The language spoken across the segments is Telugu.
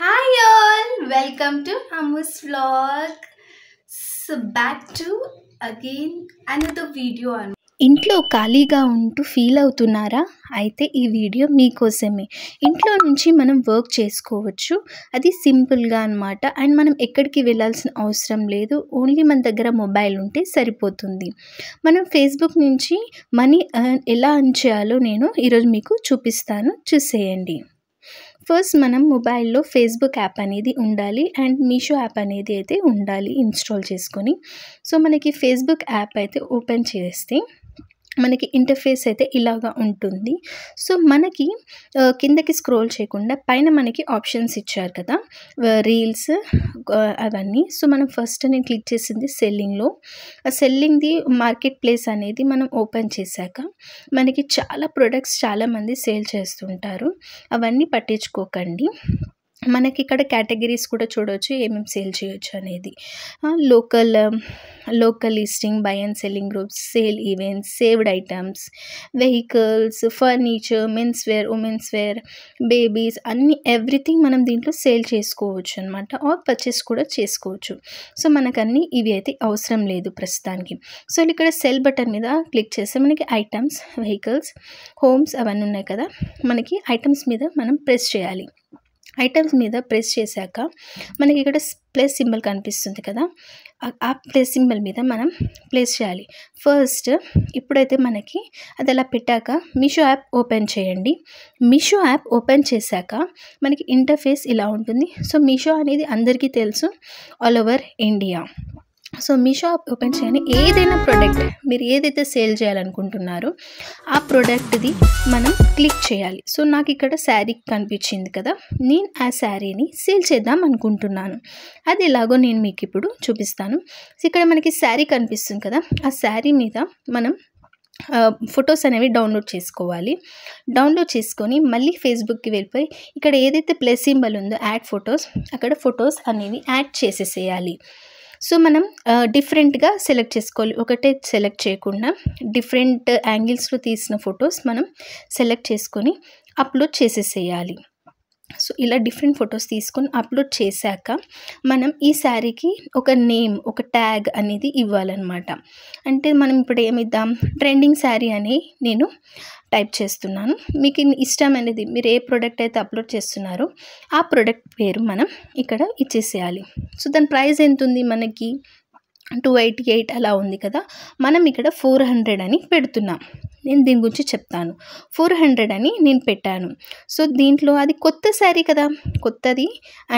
Hi all, welcome to Amu's vlog. So back to again another video on ఇంట్లో ఖాళీగా ఉంటూ ఫీల్ అవుతున్నారా? అయితే ఈ వీడియో మీకోసమే. ఇంట్లో నుంచి మనం వర్క్ చేసుకోవచ్చు. అది సింపుల్‌గా అన్నమాట. అండ్ మనం ఎక్కడికి వెళ్ళాల్సిన అవసరం లేదు. ఓన్లీ మన దగ్గర మొబైల్ ఉంటే సరిపోతుంది. మనం ఫేస్‌బుక్ నుంచి మనీ ఎలా ఎర్న్ చేయాలో నేను ఈరోజు మీకు చూపిస్తాను. చూసేయండి. ఫస్ట్ మనం మొబైల్‌లో ఫేస్‌బుక్ యాప్ అనేది ఉండాలి. అండ్ మీషో యాప్ అనేది అయితే ఉండాలి ఇన్‌స్టాల్ చేసుకొని. సో మనకి ఫేస్‌బుక్ యాప్ అయితే ఓపెన్ చేస్తే మనకి ఇంటర్ఫేస్ అయితే ఇలాగా ఉంటుంది. సో మనకి కిందకి స్క్రోల్ చేయకుండా పైన మనకి ఆప్షన్స్ ఇచ్చారు కదా! రీల్స్ అవన్నీ. సో మనం ఫస్ట్ నేను క్లిక్ చేసింది సెల్లింగ్‌లో. ఆ సెల్లింగ్‌ది మార్కెట్ ప్లేస్ అనేది మనం ఓపెన్ చేశాక మనకి చాలా ప్రొడక్ట్స్ చాలామంది సేల్ చేస్తుంటారు. అవన్నీ పట్టించుకోకండి. మనకి ఇక్కడ కేటగిరీస్ కూడా చూడొచ్చు ఏమేమి సేల్ చేయొచ్చు అనేది. Local listing, buy and selling groups, sale events, saved items, vehicles, furniture, men's wear, women's wear, babies అన్నీ ఎవ్రీథింగ్ మనం దీంట్లో సేల్ చేసుకోవచ్చు అనమాట. ఆర్ పర్చేస్ కూడా చేసుకోవచ్చు. సో మనకన్నీ ఇవి అయితే అవసరం లేదు ప్రస్తుతానికి. సో ఇక్కడ సెల్ బటన్ మీద క్లిక్ చేస్తే మనకి ఐటమ్స్, వెహికల్స్, హోమ్స్ అవన్నీ ఉన్నాయి కదా! మనకి ఐటమ్స్ మీద మనం ప్రెస్ చేయాలి. ఐటమ్స్ మీద ప్రెస్ చేశాక మనకి ఇక్కడ ప్లస్ సింబల్ కనిపిస్తుంది కదా! ఆ ప్లస్ సింబల్ మీద మనం ప్లేస్ చేయాలి. ఫస్ట్ ఇప్పుడైతే మనకి అది అలా పెట్టాక మీషో యాప్ ఓపెన్ చేయండి. మీషో యాప్ ఓపెన్ చేశాక మనకి ఇంటర్ఫేస్ ఇలా ఉంటుంది. సో మీషో అనేది అందరికీ తెలుసు, all over India. So Meesho app open చేయగానే ఏదైనా ప్రోడక్ట్ మీరు ఏదైతే సేల్ చేయాలనుకుంటున్నారో ఆ ప్రోడక్ట్ది మనం క్లిక్ చేయాలి. సో నాకు ఇక్కడ శారీ కనిపించింది కదా! నేను ఆ శారీని సేల్ చేద్దాం అనుకుంటున్నాను. అది ఎలాగో నేను మీకు ఇప్పుడు చూపిస్తాను. సో ఇక్కడ మనకి శారీ కనిపిస్తుంది కదా! ఆ శారీ మీద మనం ఫొటోస్ అనేవి డౌన్లోడ్ చేసుకోవాలి. డౌన్లోడ్ చేసుకొని మళ్ళీ ఫేస్బుక్కి వెళ్ళిపోయి ఇక్కడ ఏదైతే ప్లస్ సింబల్ ఉందో యాడ్ ఫొటోస్, అక్కడ ఫొటోస్ అనేవి యాడ్ చేసేసేయాలి. సో మనం డిఫరెంట్గా సెలెక్ట్ చేసుకోవాలి. ఒకటే సెలెక్ట్ చేయకుండా డిఫరెంట్ యాంగిల్స్లో తీసిన ఫొటోస్ మనం సెలెక్ట్ చేసుకొని అప్లోడ్ చేసేసేయాలి. సో ఇలా డిఫరెంట్ ఫొటోస్ తీసుకొని అప్లోడ్ చేశాక మనం ఈ శారీకి ఒక నేమ్, ఒక ట్యాగ్ అనేది ఇవ్వాలన్నమాట. అంటే మనం ఇప్పుడు ఏమిద్దాం, ట్రెండింగ్ శారీ అని నేను టైప్ చేస్తున్నాను. మీకు ఇష్టం అనేది మీరు ఏ ప్రోడక్ట్ అయితే అప్లోడ్ చేస్తున్నారో ఆ ప్రోడక్ట్ పేరు మనం ఇక్కడ ఇచ్చేసేయాలి. సో దాని ప్రైస్ ఎంత ఉంది మనకి 288 అలా ఉంది కదా! మనం ఇక్కడ 400 అని పెడుతున్నాం. నేను దీని గురించి చెప్తాను. 400 అని నేను పెట్టాను. సో దీంట్లో అది కొత్త శారీ కదా! కొత్తది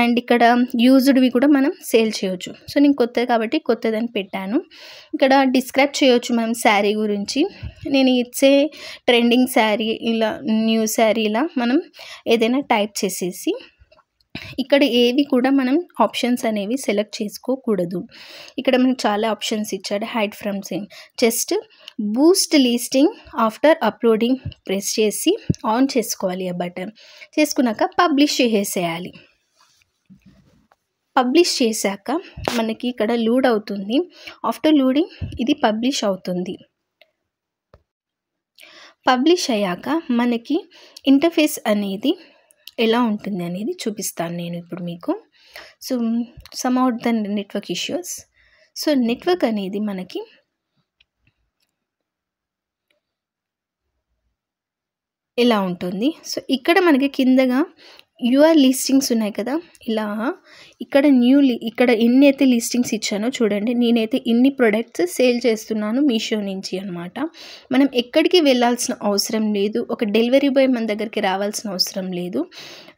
అండ్ ఇక్కడ యూజ్డ్వి కూడా మనం సేల్ చేయొచ్చు. సో నేను కొత్తది కాబట్టి కొత్తదని పెట్టాను. ఇక్కడ డిస్క్రైబ్ చేయొచ్చు మనం శారీ గురించి. నేను ఇచ్చే ట్రెండింగ్ శారీ, ఇలా న్యూ శారీ, ఇలా మనం ఏదైనా టైప్ చేసేసి ఇక్కడ ఏవి కూడా మనం ఆప్షన్స్ అనేవి సెలెక్ట్ చేసుకోకూడదు. ఇక్కడ మనకు చాలా ఆప్షన్స్ ఇచ్చాడు. Hide from same, just Boost listing after uploading press చేసి ఆన్ చేసుకోవాలి ఆ బటన్. చేసుకున్నాక పబ్లిష్ చేసేయాలి. పబ్లిష్ చేశాక మనకి ఇక్కడ లోడ్ అవుతుంది. ఆఫ్టర్ లోడింగ్ ఇది పబ్లిష్ అవుతుంది. పబ్లిష్ అయ్యాక మనకి ఇంటర్ఫేస్ అనేది ఎలా ఉంటుంది అనేది చూపిస్తాను నేను ఇప్పుడు మీకు. So some of the network issues. So network అనేది మనకి ఇలా ఉంటుంది. సో ఇక్కడ మనకి కిందగా యువర్ లిస్టింగ్స్ ఉన్నాయి కదా! ఇలా ఇక్కడ ఇక్కడ ఎన్ని అయితే లిస్టింగ్స్ ఇచ్చానో చూడండి. నేనైతే ఇన్ని ప్రొడక్ట్స్ సేల్ చేస్తున్నాను మీషో నుంచి అనమాట. మనం ఎక్కడికి వెళ్ళాల్సిన అవసరం లేదు. ఒక డెలివరీ బాయ్ మన దగ్గరికి రావాల్సిన అవసరం లేదు.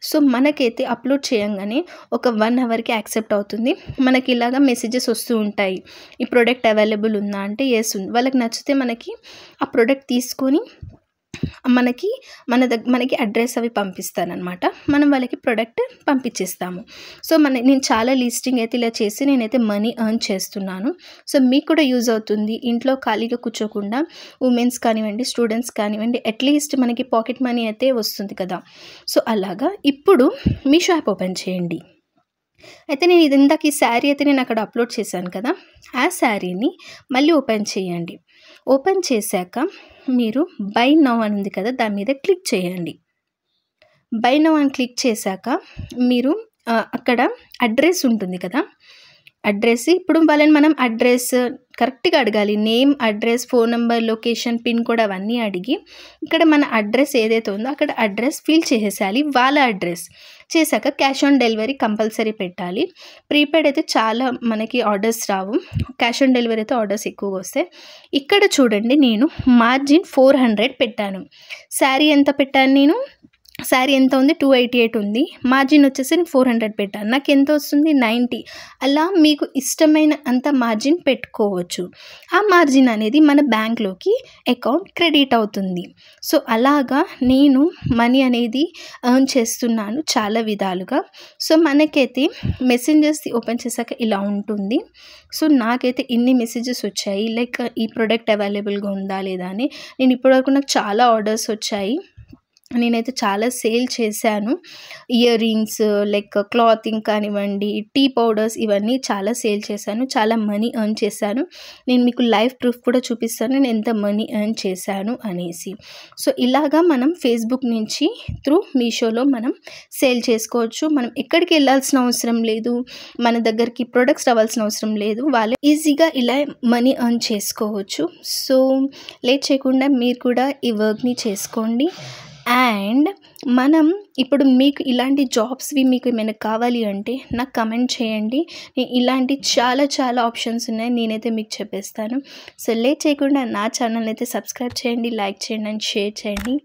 సో మనకైతే అప్లోడ్ చేయంగానే ఒక 1 అవర్కి యాక్సెప్ట్ అవుతుంది. మనకి ఇలాగా మెసేజెస్ వస్తూ ఉంటాయి. ఈ ప్రోడక్ట్ అవైలబుల్ ఉందా అంటే ఎస్ ఉంది. వాళ్ళకి నచ్చితే మనకి ఆ ప్రోడక్ట్ తీసుకొని మనకి అడ్రస్ అవి పంపిస్తారనమాట. మనం వాళ్ళకి ప్రోడక్ట్ పంపించేస్తాము. సో నేను చాలా లిస్టింగ్ అయితే ఇలా చేసి నేనైతే మనీ ఎర్న్ చేస్తున్నాను. సో మీకు కూడా యూజ్ అవుతుంది. ఇంట్లో ఖాళీగా కూర్చోకుండా ఉమెన్స్ కానివ్వండి, స్టూడెంట్స్ కానివ్వండి, అట్లీస్ట్ మనకి పాకెట్ మనీ అయితే వస్తుంది కదా! సో అలాగా ఇప్పుడు మీషో యాప్ ఓపెన్ చేయండి. అయితే నేను ఇందాక ఈ శారీ అయితే నేను అక్కడ అప్లోడ్ చేశాను కదా! ఆ శారీని మళ్ళీ ఓపెన్ చేయండి. ఓపెన్ చేశాక మీరు బై నౌ అని ఉంది కదా! దాని మీద క్లిక్ చేయండి. బై నౌ అని క్లిక్ చేశాక మీరు అక్కడ అడ్రస్ ఉంటుంది కదా, అడ్రస్ ఇప్పుడు వాళ్ళని మనం అడ్రస్ కరెక్ట్గా అడగాలి. Name, address, phone number, location, pin code అవన్నీ అడిగి ఇక్కడ మన అడ్రస్ ఏదైతే ఉందో అక్కడ అడ్రస్ ఫిల్ చేసేయాలి. వాళ్ళ అడ్రస్ చేశాక క్యాష్ ఆన్ డెలివరీ కంపల్సరీ పెట్టాలి. ప్రీపెయిడ్ అయితే చాలా మనకి orders Rao, cash on delivery అయితే ఆర్డర్స్ ఎక్కువగా వస్తాయి. ఇక్కడ చూడండి, నేను మార్జిన్ 400 పెట్టాను. శారీ ఎంత పెట్టాను నేను? శారీ ఎంత ఉంది? 288 ఉంది. మార్జిన్ వచ్చేసి నేను 400 పెట్టాను. నాకు ఎంత వస్తుంది? 90. అలా మీకు ఇష్టమైన అంత మార్జిన్ పెట్టుకోవచ్చు. ఆ మార్జిన్ అనేది మన బ్యాంక్లోకి అకౌంట్ క్రెడిట్ అవుతుంది. సో అలాగా నేను మనీ అనేది ఎర్న్ చేస్తున్నాను చాలా విధాలుగా. సో మనకైతే మెసెంజర్స్ ఓపెన్ చేశాక ఇలా ఉంటుంది. సో నాకైతే ఇన్ని మెసేజెస్ వచ్చాయి, లైక్ ఈ ప్రోడక్ట్ అవైలబుల్గా ఉందా లేదా అని. నేను ఇప్పటివరకు నాకు చాలా ఆర్డర్స్ వచ్చాయి. నేనైతే చాలా సేల్ చేశాను. ఇయర్ రింగ్స్, లైక్ క్లాతింగ్ కానివ్వండి, టీ పౌడర్స్, ఇవన్నీ చాలా సేల్ చేశాను. చాలా మనీ ఎర్న్ చేశాను. నేను మీకు లైవ్ ప్రూఫ్ కూడా చూపిస్తాను నేను ఎంత మనీ ఎర్న్ చేశాను అనేసి. సో ఇలాగా మనం ఫేస్బుక్ నుంచి త్రూ మీషోలో మనం సేల్ చేసుకోవచ్చు. మనం ఎక్కడికి వెళ్ళాల్సిన అవసరం లేదు, మన దగ్గరికి ప్రొడక్ట్స్ రావాల్సిన అవసరం లేదు. వాళ్ళు ఈజీగా ఇలా మనీ ఎర్న్ చేసుకోవచ్చు. సో లేట్ చేయకుండా మీరు కూడా ఈ వర్క్ని చేసుకోండి. అండ్ మనం ఇప్పుడు మీకు ఇలాంటి జాబ్స్వి మీకు ఏమైనా కావాలి అంటే నాకు కమెంట్ చేయండి. నేను ఇలాంటి చాలా ఆప్షన్స్ ఉన్నాయి, నేనైతే మీకు చెప్పేస్తాను. సో లేట్ చేయకుండా నా ఛానల్ అయితే సబ్స్క్రైబ్ చేయండి, లైక్ చేయండి అండ్ షేర్ చేయండి.